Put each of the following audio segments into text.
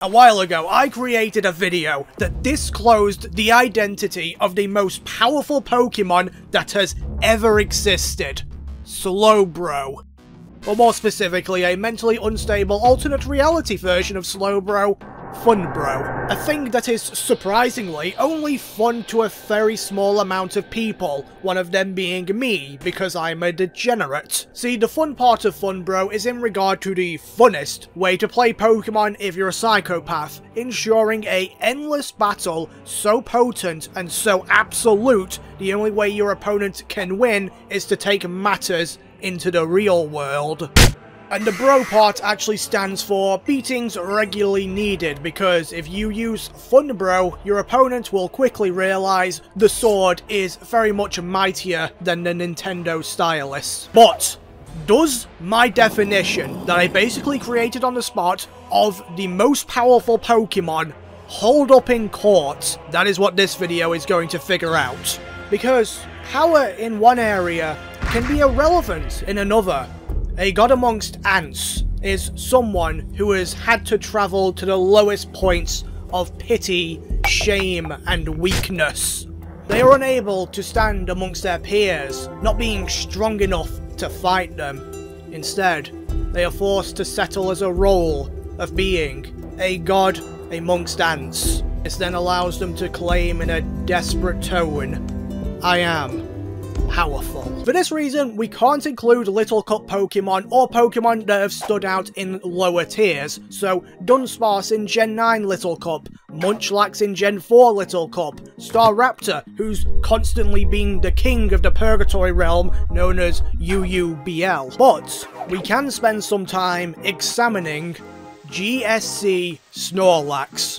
A while ago, I created a video that disclosed the identity of the most powerful Pokemon that has ever existed. Slowbro. Or more specifically, a mentally unstable alternate reality version of Slowbro, FunBro. A thing that is, surprisingly, only fun to a very small amount of people, one of them being me, because I'm a degenerate. See, the fun part of FunBro is in regard to the funnest way to play Pokemon if you're a psychopath, ensuring a endless battle so potent and so absolute, the only way your opponent can win is to take matters into the real world. And the bro part actually stands for beatings regularly needed, because if you use FunBro, your opponent will quickly realise the sword is very much mightier than the Nintendo stylus. But does my definition that I basically created on the spot of the most powerful Pokemon hold up in court? That is what this video is going to figure out. Because power in one area can be irrelevant in another. A god amongst ants is someone who has had to travel to the lowest points of pity, shame, and weakness. They are unable to stand amongst their peers, not being strong enough to fight them. Instead, they are forced to settle as a role of being a god amongst ants. This then allows them to claim in a desperate tone, "I am powerful." For this reason, we can't include Little Cup Pokemon or Pokemon that have stood out in lower tiers, so Dunsparce in Gen 9 Little Cup, Munchlax in Gen 4 Little Cup, Staraptor, who's constantly been the king of the Purgatory realm, known as UUBL. But we can spend some time examining GSC Snorlax.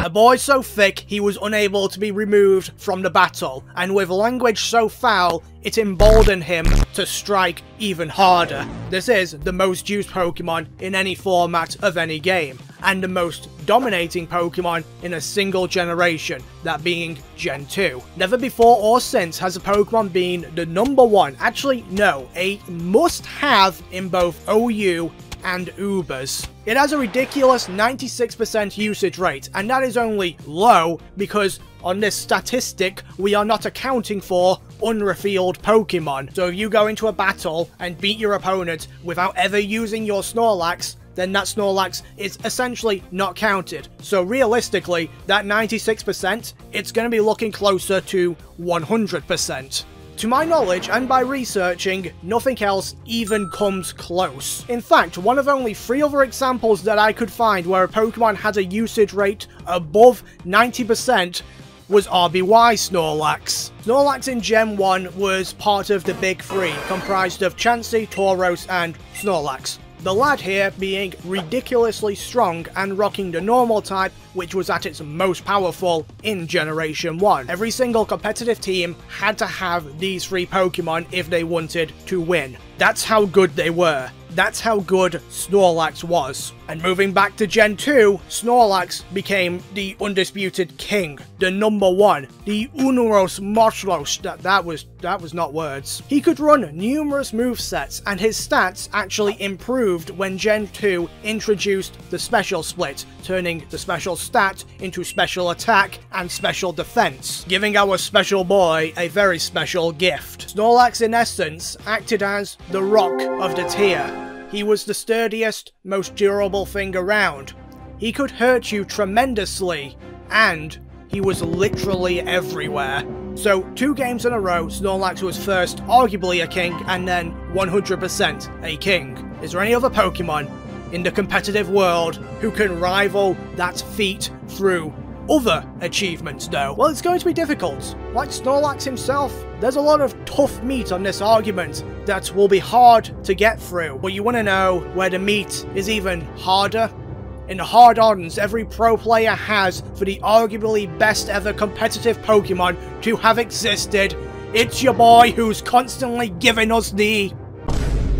A boy so thick he was unable to be removed from the battle, and with language so foul, it emboldened him to strike even harder. This is the most used Pokemon in any format of any game, and the most dominating Pokemon in a single generation, that being Gen 2. Never before or since has a Pokemon been the #1, actually no, a must-have in both OU and Ubers. It has a ridiculous 96% usage rate, and that is only low because on this statistic we are not accounting for unrevealed Pokemon. So if you go into a battle and beat your opponent without ever using your Snorlax, then that Snorlax is essentially not counted. So realistically, that 96%, it's going to be looking closer to 100%. To my knowledge, and by researching, nothing else even comes close. In fact, one of only 3 other examples that I could find where a Pokemon had a usage rate above 90% was RBY Snorlax. Snorlax in Gen 1 was part of the Big 3, comprised of Chansey, Tauros, and Snorlax. The lad here being ridiculously strong and rocking the normal type, which was at its most powerful in Generation 1. Every single competitive team had to have these 3 Pokemon if they wanted to win. That's how good they were. That's how good Snorlax was. And moving back to Gen 2, Snorlax became the undisputed king, the #1, the Unuros Moshlos. That was not words. He could run numerous movesets, and his stats actually improved when Gen 2 introduced the Special Split, turning the special stat into special attack and special defense, giving our special boy a very special gift. Snorlax in essence acted as the rock of the tier. He was the sturdiest, most durable thing around. He could hurt you tremendously, and he was literally everywhere. So 2 games in a row, Snorlax was first arguably a king, and then 100% a king. Is there any other Pokemon in the competitive world who can rival that feat through other achievements though? Well, it's going to be difficult. Like Snorlax himself, there's a lot of tough meat on this argument that will be hard to get through. But you want to know where the meat is even harder? In the hard-ons every pro player has for the arguably best ever competitive Pokemon to have existed, it's your boy who's constantly giving us the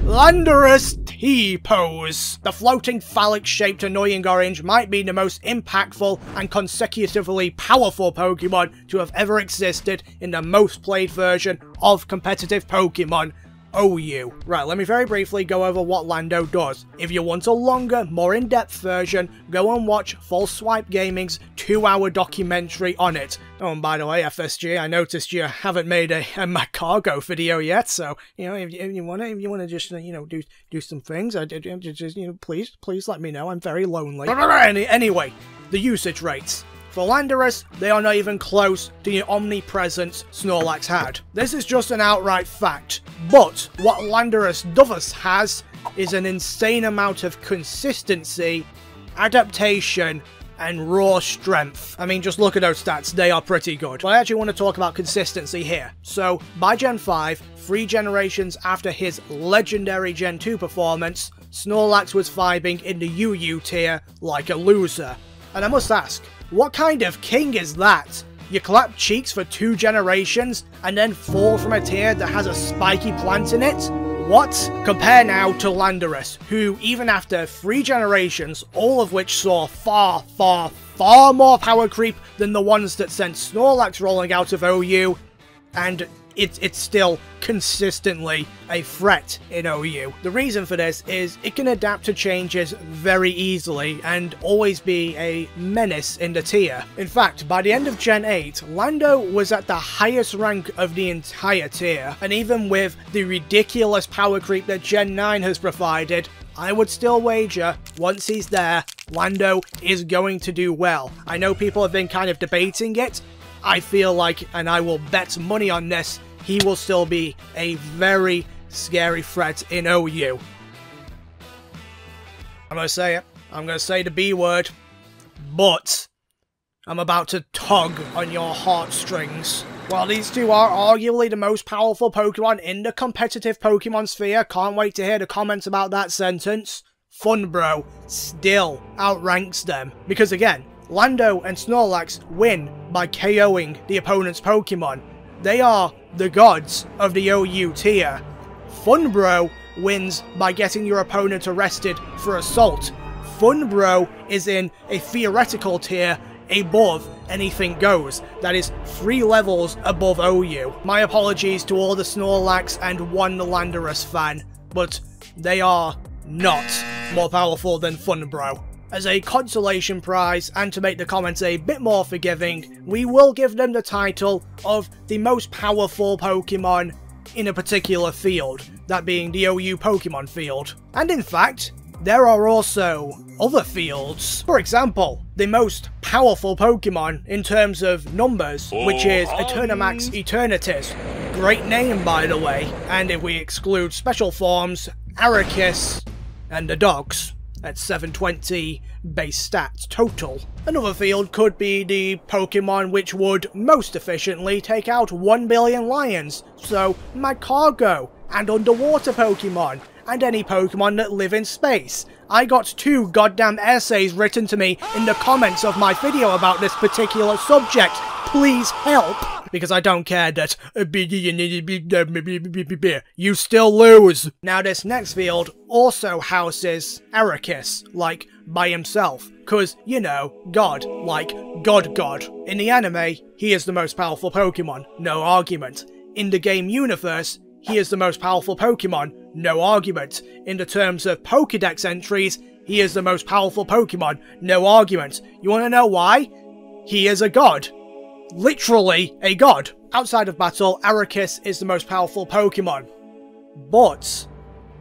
Landorus T-pose. The floating phallic-shaped annoying orange might be the most impactful and consecutively powerful Pokemon to have ever existed in the most played version of competitive Pokemon. OU. Right, let me very briefly go over what Lando does. If you want a longer, more in-depth version, go and watch Full Swipe Gaming's 2-hour documentary on it. Oh, and by the way, FSG, I noticed you haven't made a MagcarJoe video yet, so, you know, if you wanna just, you know, do some things, just, you know, please let me know. I'm very lonely. Anyway, the usage rates. For Landorus, they are not even close to the omnipresence Snorlax had. This is just an outright fact, but what Landorus does has is an insane amount of consistency, adaptation, and raw strength. I mean, just look at those stats, they are pretty good. But I actually want to talk about consistency here. So, by Gen 5, 3 generations after his legendary Gen 2 performance, Snorlax was vibing in the UU tier like a loser. And I must ask, what kind of king is that? You clap cheeks for 2 generations and then fall from a tier that has a spiky plant in it? What? Compare now to Landorus, who even after 3 generations, all of which saw far more power creep than the ones that sent Snorlax rolling out of OU, and it's still consistently a threat in OU. The reason for this is it can adapt to changes very easily and always be a menace in the tier. In fact, by the end of Gen 8, Lando was at the highest rank of the entire tier, and even with the ridiculous power creep that Gen 9 has provided, I would still wager, once he's there, Lando is going to do well. I know people have been kind of debating it. I feel like, and I will bet money on this, he will still be a very scary threat in OU. I'm gonna say it. I'm gonna say the B word. But I'm about to tug on your heartstrings. While these two are arguably the most powerful Pokemon in the competitive Pokemon sphere, can't wait to hear the comments about that sentence, FunBro still outranks them. Because again, Lando and Snorlax win by KOing the opponent's Pokemon. They are the gods of the OU tier. FunBro wins by getting your opponent arrested for assault. FunBro is in a theoretical tier above anything goes. That is 3 levels above OU. My apologies to all the Snorlax and one Landorus fan, but they are not more powerful than FunBro. As a consolation prize, and to make the comments a bit more forgiving, we will give them the title of the most powerful Pokemon in a particular field, that being the OU Pokemon field. And in fact, there are also other fields. For example, the most powerful Pokemon in terms of numbers, which is Eternamax Eternatus. Great name, by the way, and if we exclude special forms, Arceus, and the dogs, at 720 base stats total. Another field could be the Pokemon which would most efficiently take out 1 billion lions, so MagcarJoe, and underwater Pokemon, and any Pokemon that live in space. I got 2 goddamn essays written to me in the comments of my video about this particular subject. Please help! Because I don't care that you still lose. Now this next field also houses Arceus, like, by himself. Cause, you know, God, like, God. In the anime, he is the most powerful Pokemon, no argument. In the game universe, he is the most powerful Pokemon, no argument. In the terms of Pokédex entries, he is the most powerful Pokemon, no argument. You wanna know why? He is a god. Literally a god. Outside of battle, Arceus is the most powerful Pokemon. But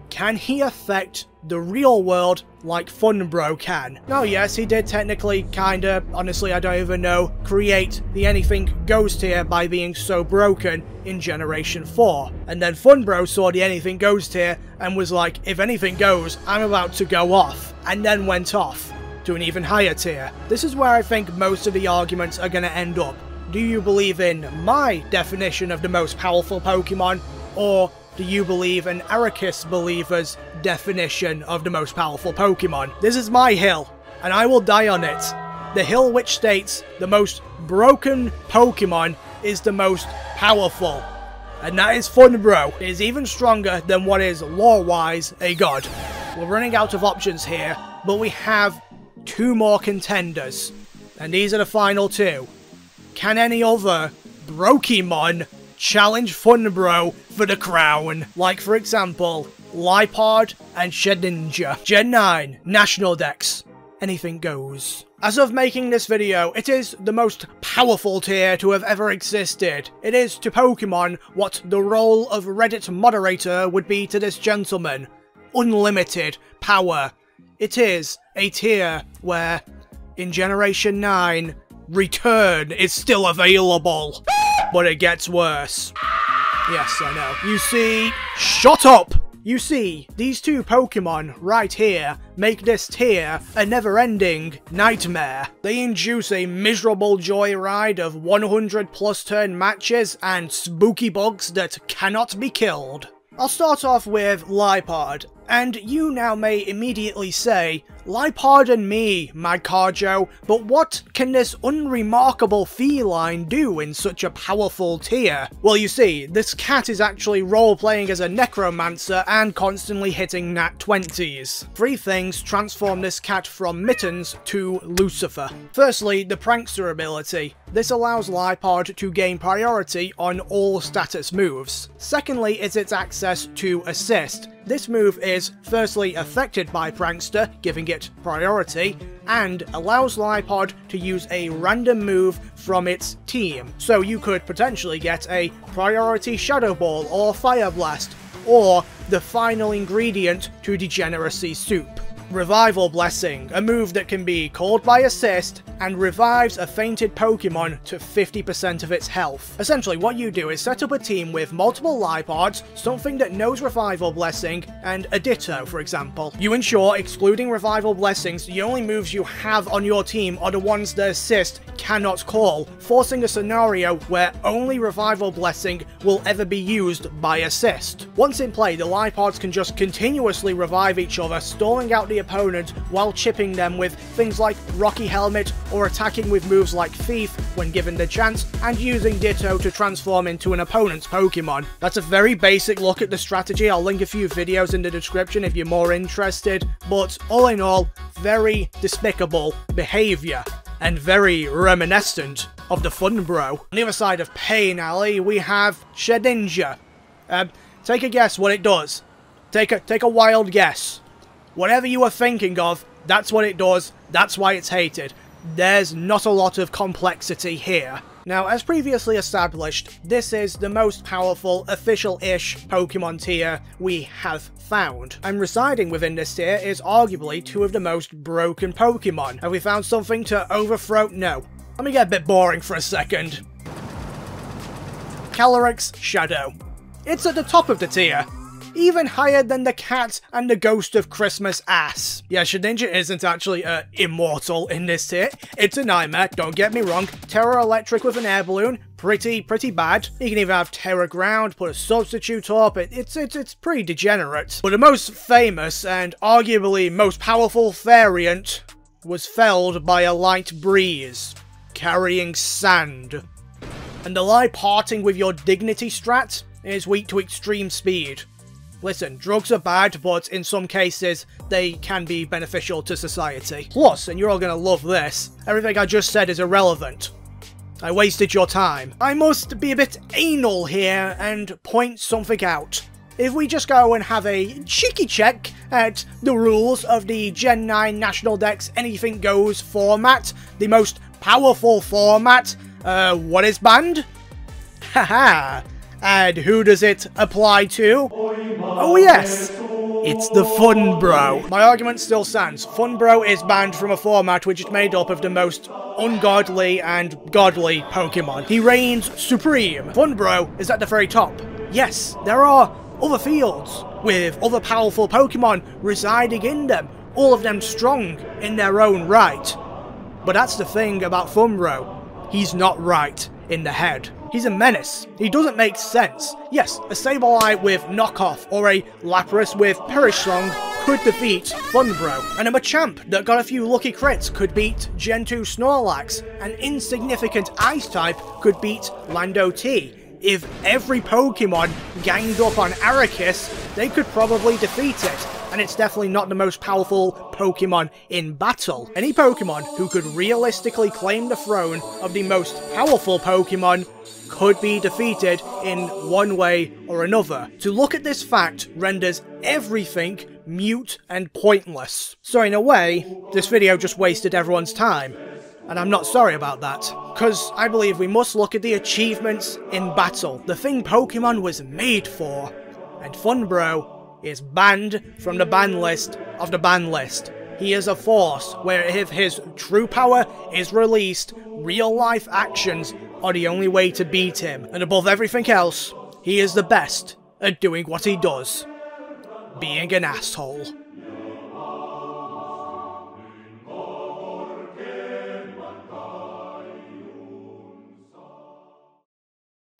can he affect the real world like FunBro can? Oh yes, he did technically kinda, honestly I don't even know, create the Anything Goes tier by being so broken in Generation 4. And then FunBro saw the Anything Goes tier and was like, if anything goes, I'm about to go off. And then went off to an even higher tier. This is where I think most of the arguments are gonna end up. Do you believe in my definition of the most powerful Pokemon, or do you believe in Arceus believer's definition of the most powerful Pokemon? This is my hill, and I will die on it. The hill which states the most broken Pokemon is the most powerful. And that is FunBro. It is even stronger than what is lore-wise a god. We're running out of options here, but we have 2 more contenders. And these are the final 2. Can any other Brokemon challenge FunBro for the crown. Like, for example, Liepard and Shedinja. Gen 9, National Dex. Anything goes. As of making this video, it is the most powerful tier to have ever existed. It is to Pokemon what the role of Reddit moderator would be to this gentleman. Unlimited power. It is a tier where, in Generation 9, Return is still available. But it gets worse. Yes, I know. You see, shut up! You see, these two Pokemon right here make this tier a never-ending nightmare. They induce a miserable joyride of 100 plus turn matches and spooky bugs that cannot be killed. I'll start off with Liepard, and you now may immediately say, pardon me, MagcarJoe, but what can this unremarkable feline do in such a powerful tier? Well, you see, this cat is actually role-playing as a necromancer and constantly hitting nat 20s. Three things transform this cat from Mittens to Lucifer. Firstly, the Prankster ability. This allows Liepard to gain priority on all status moves. Secondly is its access to Assist. This move is firstly affected by Prankster, giving it priority, and allows Liepard to use a random move from its team. So you could potentially get a priority Shadow Ball or Fire Blast, or the final ingredient to Degeneracy Soup. Revival Blessing, a move that can be called by Assist and revives a fainted Pokemon to 50% of its health. Essentially, what you do is set up a team with multiple Liepards, something that knows Revival Blessing, and a Ditto, for example. You ensure, excluding Revival Blessings, the only moves you have on your team are the ones that Assist cannot call, forcing a scenario where only Revival Blessing will ever be used by Assist. Once in play, the Liepards can just continuously revive each other, stalling out the opponent while chipping them with things like Rocky Helmet or attacking with moves like Thief when given the chance, and using Ditto to transform into an opponent's Pokemon. That's a very basic look at the strategy. I'll link a few videos in the description if you're more interested, but all in all, very despicable behaviour and very reminiscent of the FunBro. On the other side of Pain Alley, we have Shedinja. Take a guess what it does. Take a wild guess. Whatever you are thinking of, that's what it does, that's why it's hated. There's not a lot of complexity here. Now, as previously established, this is the most powerful official-ish Pokemon tier we have found. And residing within this tier is arguably two of the most broken Pokemon. Have we found something to overthrow? No. Let me get a bit boring for a second. Calyrex Shadow. It's at the top of the tier. Even higher than the cat and the Ghost of Christmas ass. Yeah, Shedinja isn't actually immortal in this tier. It's a nightmare, don't get me wrong. Terra Electric with an air balloon, pretty bad. You can even have Terra Ground, put a substitute up, it's pretty degenerate. But the most famous and arguably most powerful variant was felled by a light breeze, carrying sand. And the lie parting with your dignity strat is weak to extreme speed. Listen, drugs are bad, but in some cases, they can be beneficial to society. Plus, and you're all gonna love this, everything I just said is irrelevant. I wasted your time. I must be a bit anal here and point something out. If we just go and have a cheeky check at the rules of the Gen 9 National Dex Anything Goes format, the most powerful format, what is banned? Haha. And who does it apply to? Oh yes, it's the FunBro. My argument still stands. FunBro is banned from a format which is made up of the most ungodly and godly Pokemon. He reigns supreme. FunBro is at the very top. Yes, there are other fields with other powerful Pokemon residing in them, all of them strong in their own right. But that's the thing about FunBro. He's not right in the head. He's a menace. He doesn't make sense. Yes, a Sableye with Knockoff or a Lapras with Perish Song could defeat FunBro. And a Machamp that got a few lucky crits could beat Gen 2 Snorlax. An insignificant Ice type could beat Lando T. If every Pokemon ganged up on Arceus, they could probably defeat it. And it's definitely not the most powerful Pokemon in battle. Any Pokemon who could realistically claim the throne of the most powerful Pokemon could be defeated in one way or another. To look at this fact renders everything mute and pointless. So in a way, this video just wasted everyone's time. And I'm not sorry about that, because I believe we must look at the achievements in battle, the thing Pokemon was made for. And FunBro is banned from the ban list of the ban list. He is a force where if his true power is released, real life actions are the only way to beat him. And above everything else, he is the best at doing what he does. Being an asshole.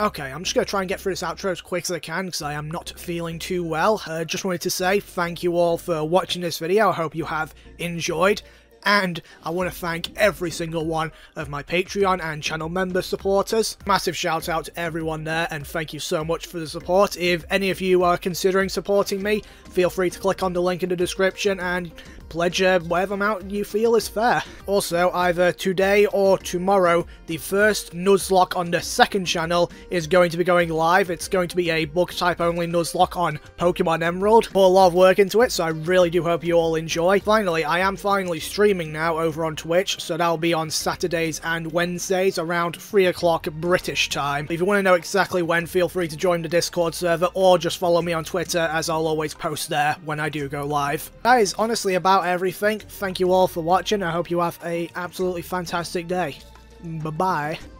Okay, I'm just going to try and get through this outro as quick as I can because I am not feeling too well. Just wanted to say thank you all for watching this video. I hope you have enjoyed. And I want to thank every single one of my Patreon and channel member supporters. Massive shout out to everyone there, and thank you so much for the support. If any of you are considering supporting me, feel free to click on the link in the description and pledge whatever amount you feel is fair. Also, either today or tomorrow, the first Nuzlocke on the second channel is going to be going live. It's going to be a book type only Nuzlocke on Pokemon Emerald. Put a lot of work into it, so I really do hope you all enjoy. Finally, I am finally streaming now over on Twitch, so that'll be on Saturdays and Wednesdays around 3 o'clock British time. If you want to know exactly when, feel free to join the Discord server or just follow me on Twitter, as I'll always post there when I do go live. That is honestly about everything. Thank you all for watching. I hope you have a absolutely fantastic day. Bye-bye.